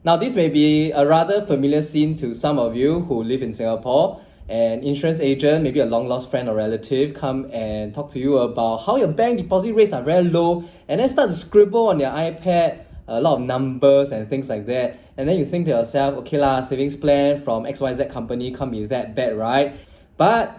Now, this may be a rather familiar scene to some of you who live in Singapore. An insurance agent, maybe a long-lost friend or relative, come and talk to you about how your bank deposit rates are very low, and then start to scribble on their iPad a lot of numbers and things like that. And then you think to yourself, okay lah, savings plan from XYZ company can't be that bad, right? But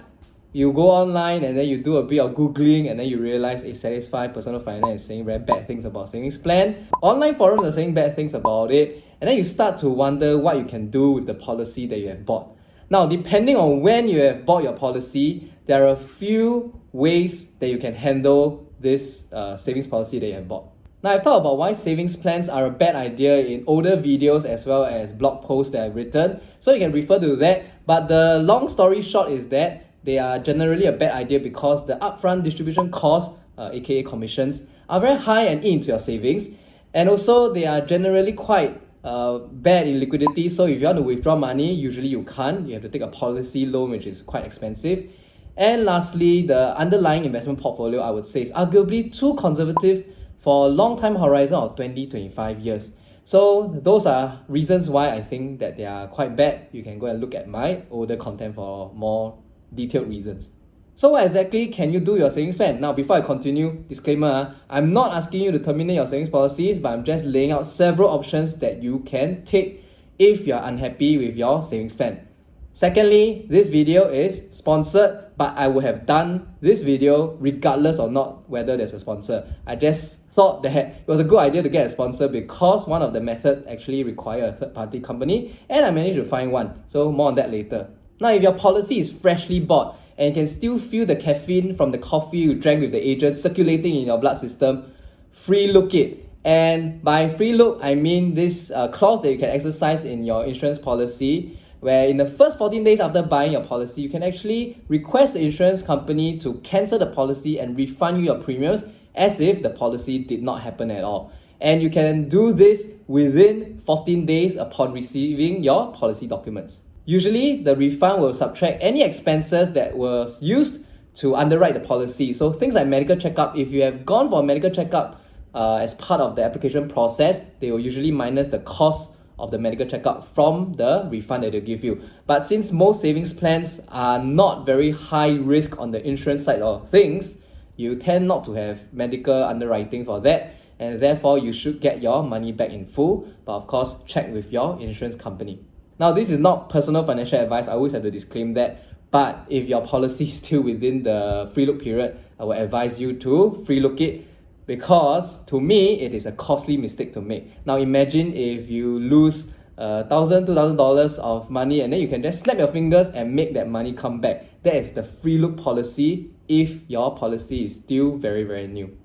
you go online and then you do a bit of Googling and then you realize a satisfied personal finance is saying very bad things about savings plan. Online forums are saying bad things about it. And then you start to wonder what you can do with the policy that you have bought. Now, depending on when you have bought your policy, there are a few ways that you can handle this savings policy that you have bought. Now, I've talked about why savings plans are a bad idea in older videos as well as blog posts that I've written, so you can refer to that. But the long story short is that they are generally a bad idea because the upfront distribution costs, aka commissions, are very high and eat into your savings. And also, they are generally quite bad in liquidity. So if you want to withdraw money, usually you can't. You have to take a policy loan, which is quite expensive. And lastly, the underlying investment portfolio, I would say, is arguably too conservative for a long time horizon of 20-25 years. So those are reasons why I think that they are quite bad. You can go and look at my older content for more detailed reasons. So what exactly can you do your savings plan? Now, before I continue, disclaimer, I'm not asking you to terminate your savings policies, but I'm just laying out several options that you can take if you're unhappy with your savings plan. Secondly, this video is sponsored, but I would have done this video regardless or not whether there's a sponsor. I just thought that it was a good idea to get a sponsor because one of the methods actually require a third-party company, and I managed to find one. So more on that later. Now, if your policy is freshly bought and you can still feel the caffeine from the coffee you drank with the agent circulating in your blood system, free look it. And by free look, I mean this clause that you can exercise in your insurance policy, where in the first 14 days after buying your policy, you can actually request the insurance company to cancel the policy and refund you your premiums as if the policy did not happen at all. And you can do this within 14 days upon receiving your policy documents. Usually, the refund will subtract any expenses that was used to underwrite the policy. So things like medical checkup, if you have gone for a medical checkup as part of the application process, they will usually minus the cost of the medical checkup from the refund that they'll give you. But since most savings plans are not very high risk on the insurance side of things, you tend not to have medical underwriting for that, and therefore you should get your money back in full, but of course check with your insurance company. Now, this is not personal financial advice, I always have to disclaim that, but if your policy is still within the free look period, I will advise you to free look it, because to me, it is a costly mistake to make. Now, imagine if you lose $1,000, $2,000 of money and then you can just snap your fingers and make that money come back. That is the free look policy if your policy is still very, very new.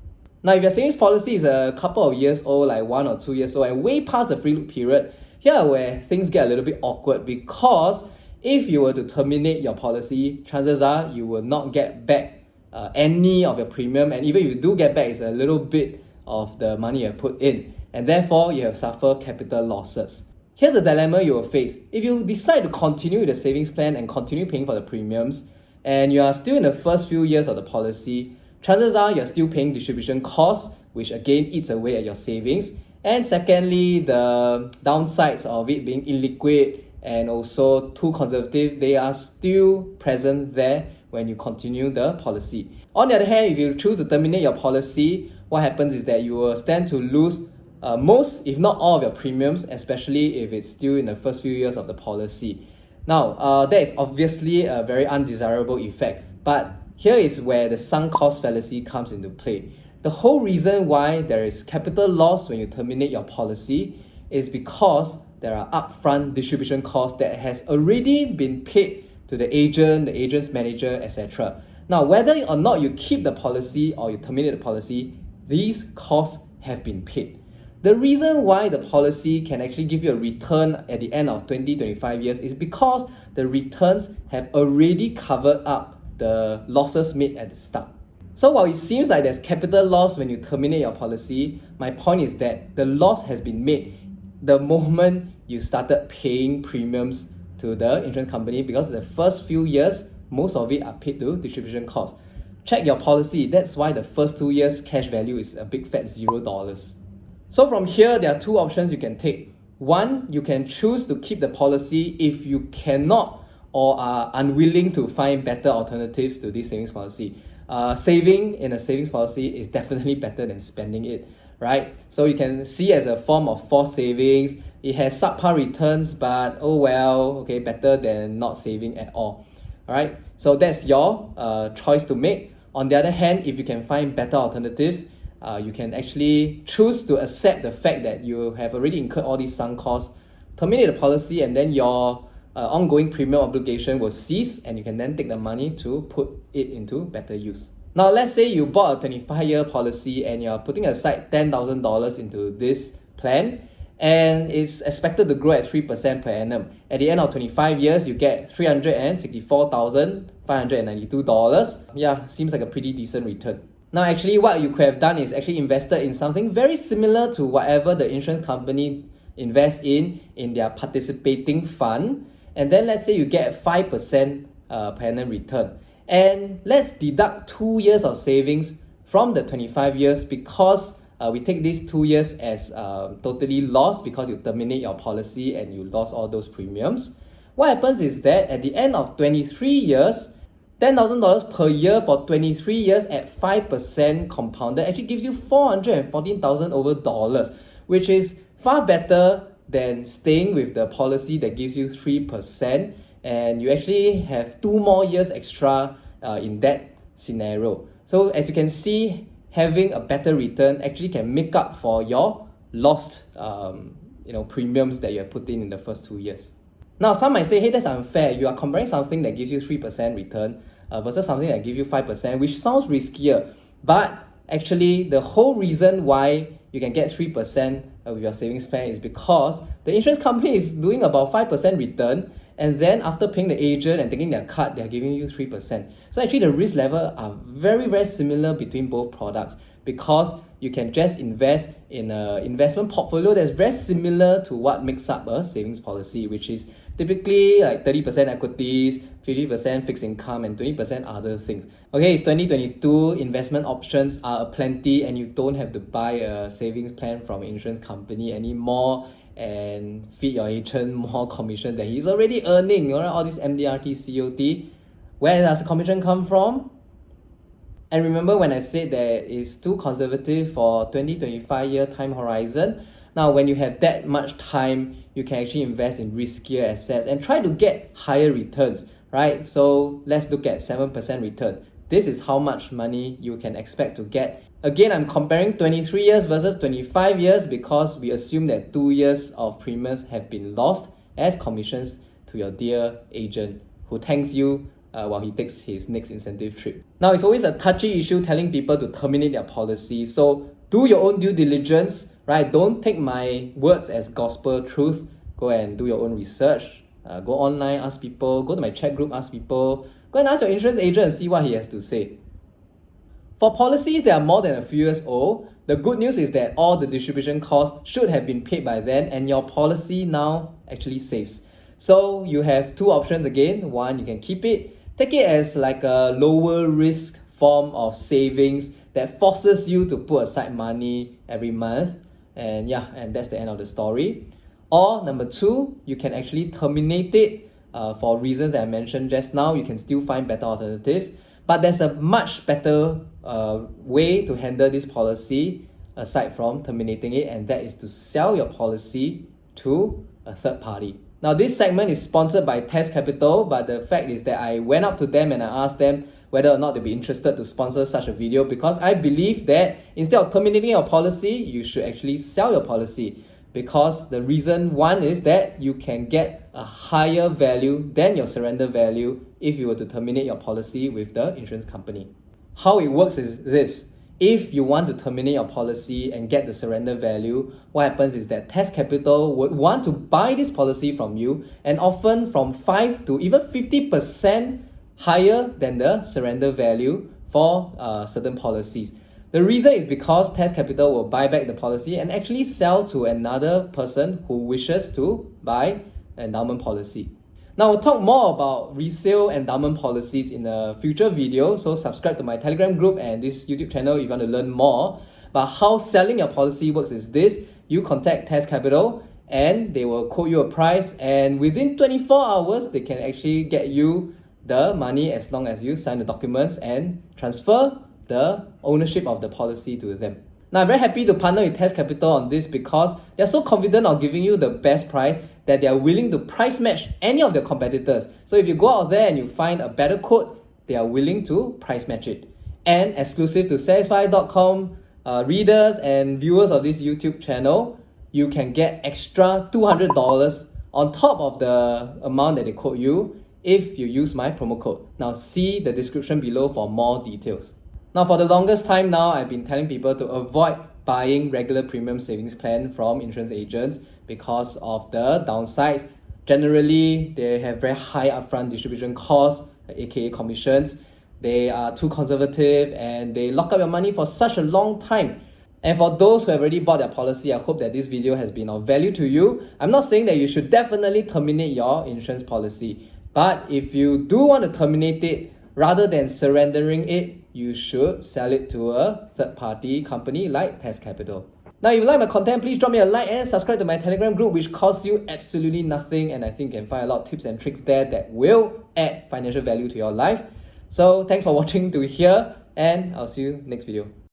Now, if your savings policy is a couple of years old, like 1 or 2 years old, and way past the free look period, here where things get a little bit awkward, because if you were to terminate your policy, chances are you will not get back any of your premium, and even if you do get back, it's a little bit of the money you have put in, and therefore you have suffered capital losses. Here's the dilemma you will face. If you decide to continue with the savings plan and continue paying for the premiums, and you are still in the first few years of the policy, chances are you're still paying distribution costs, which again eats away at your savings. And secondly, the downsides of it being illiquid and also too conservative, they are still present there when you continue the policy. On the other hand, if you choose to terminate your policy, what happens is that you will stand to lose most, if not all, of your premiums, especially if it's still in the first few years of the policy. Now, that is obviously a very undesirable effect, but here is where the sunk cost fallacy comes into play. The whole reason why there is capital loss when you terminate your policy is because there are upfront distribution costs that has already been paid to the agent's manager, etc. Now, whether or not you keep the policy or you terminate the policy, these costs have been paid. The reason why the policy can actually give you a return at the end of 20-25 years is because the returns have already covered up the losses made at the start. So while it seems like there's capital loss when you terminate your policy, my point is that the loss has been made the moment you started paying premiums to the insurance company, because the first few years, most of it are paid to distribution costs. Check your policy. That's why the first 2 years cash value is a big fat $0. So from here, there are two options you can take. One, you can choose to keep the policy if you cannot or are unwilling to find better alternatives to this savings policy. Saving in a savings policy is definitely better than spending it, right? So you can see as a form of forced savings. It has subpar returns, but oh well, okay, better than not saving at all. All right, so that's your choice to make. On the other hand, if you can find better alternatives, you can actually choose to accept the fact that you have already incurred all these sunk costs, terminate the policy, and then your ongoing premium obligation will cease, and you can then take the money to put it into better use. Now, let's say you bought a 25-year policy and you're putting aside $10,000 into this plan, and it's expected to grow at 3% per annum. At the end of 25 years, you get $364,592. Yeah, seems like a pretty decent return. Now, actually, what you could have done is actually invested in something very similar to whatever the insurance company invests in their participating fund. And then let's say you get 5% per annum return. And let's deduct 2 years of savings from the 25 years because we take these 2 years as totally lost because you terminate your policy and you lost all those premiums. What happens is that at the end of 23 years, $10,000 per year for 23 years at 5% compounded actually gives you $414,000 over dollars, which is far better than staying with the policy that gives you 3%, and you actually have 2 more years extra in that scenario. So as you can see, having a better return actually can make up for your lost premiums that you have put in the first 2 years. Now, some might say, hey, that's unfair. You are comparing something that gives you 3% return versus something that gives you 5%, which sounds riskier. But actually, the whole reason why you can get 3% with your savings plan is because the insurance company is doing about 5% return, and then after paying the agent and taking their cut, they're giving you 3%. So actually, the risk level are very, very similar between both products because you can just invest in an investment portfolio that's very similar to what makes up a savings policy, which is typically like 30% equities, 50% fixed income, and 20% other things. Okay, it's 2022, investment options are aplenty, and you don't have to buy a savings plan from an insurance company anymore and feed your agent more commission that he's already earning. All this MDRT, COT. Where does the commission come from? And remember when I said that it's too conservative for 20-25 year time horizon? Now, when you have that much time, you can actually invest in riskier assets and try to get higher returns, right? So let's look at 7% return. This is how much money you can expect to get. Again, I'm comparing 23 years versus 25 years because we assume that 2 years of premiums have been lost as commissions to your dear agent who thanks you while he takes his next incentive trip. Now, it's always a touchy issue telling people to terminate their policy. So do your own due diligence, right? Don't take my words as gospel truth. Go and do your own research. Go online, ask people. Go to my chat group, ask people. Go and ask your insurance agent and see what he has to say. For policies that are more than a few years old, the good news is that all the distribution costs should have been paid by then, and your policy now actually saves. So you have 2 options again. One, you can keep it. Take it as like a lower risk form of savings that forces you to put aside money every month. And that's the end of the story. Or number 2, you can actually terminate it for reasons that I mentioned just now. You can still find better alternatives. But there's a much better way to handle this policy aside from terminating it, and that is to sell your policy to a third party. Now, this segment is sponsored by Test Capital, but the fact is that I went up to them and I asked them whether or not they'd be interested to sponsor such a video because I believe that instead of terminating your policy, you should actually sell your policy. Because the reason one is that you can get a higher value than your surrender value if you were to terminate your policy with the insurance company. How it works is this. If you want to terminate your policy and get the surrender value, what happens is that Test Capital would want to buy this policy from you, and often from 5 to even 50% higher than the surrender value for certain policies. The reason is because Test Capital will buy back the policy and actually sell to another person who wishes to buy an endowment policy. Now, we'll talk more about resale endowment policies in a future video, so subscribe to my Telegram group and this YouTube channel if you want to learn more. But how selling your policy works is this. You contact Test Capital and they will quote you a price, and within 24 hours they can actually get you the money as long as you sign the documents and transfer the ownership of the policy to them. Now, I'm very happy to partner with Test Capital on this because they're so confident of giving you the best price that they are willing to price match any of their competitors. So if you go out there and you find a better quote, they are willing to price match it. And exclusive to Satisfy.com readers and viewers of this YouTube channel, you can get extra $200 on top of the amount that they quote you if you use my promo code. Now see the description below for more details. Now, for the longest time now, I've been telling people to avoid buying regular premium savings plan from insurance agents because of the downsides. Generally, they have very high upfront distribution costs, aka commissions. They are too conservative and they lock up your money for such a long time. And for those who have already bought their policy, I hope that this video has been of value to you. I'm not saying that you should definitely terminate your insurance policy, but if you do want to terminate it, rather than surrendering it, you should sell it to a third-party company like Test Capital. Now, if you like my content, please drop me a like and subscribe to my Telegram group, which costs you absolutely nothing, and I think you can find a lot of tips and tricks there that will add financial value to your life. So thanks for watching to here, and I'll see you next video.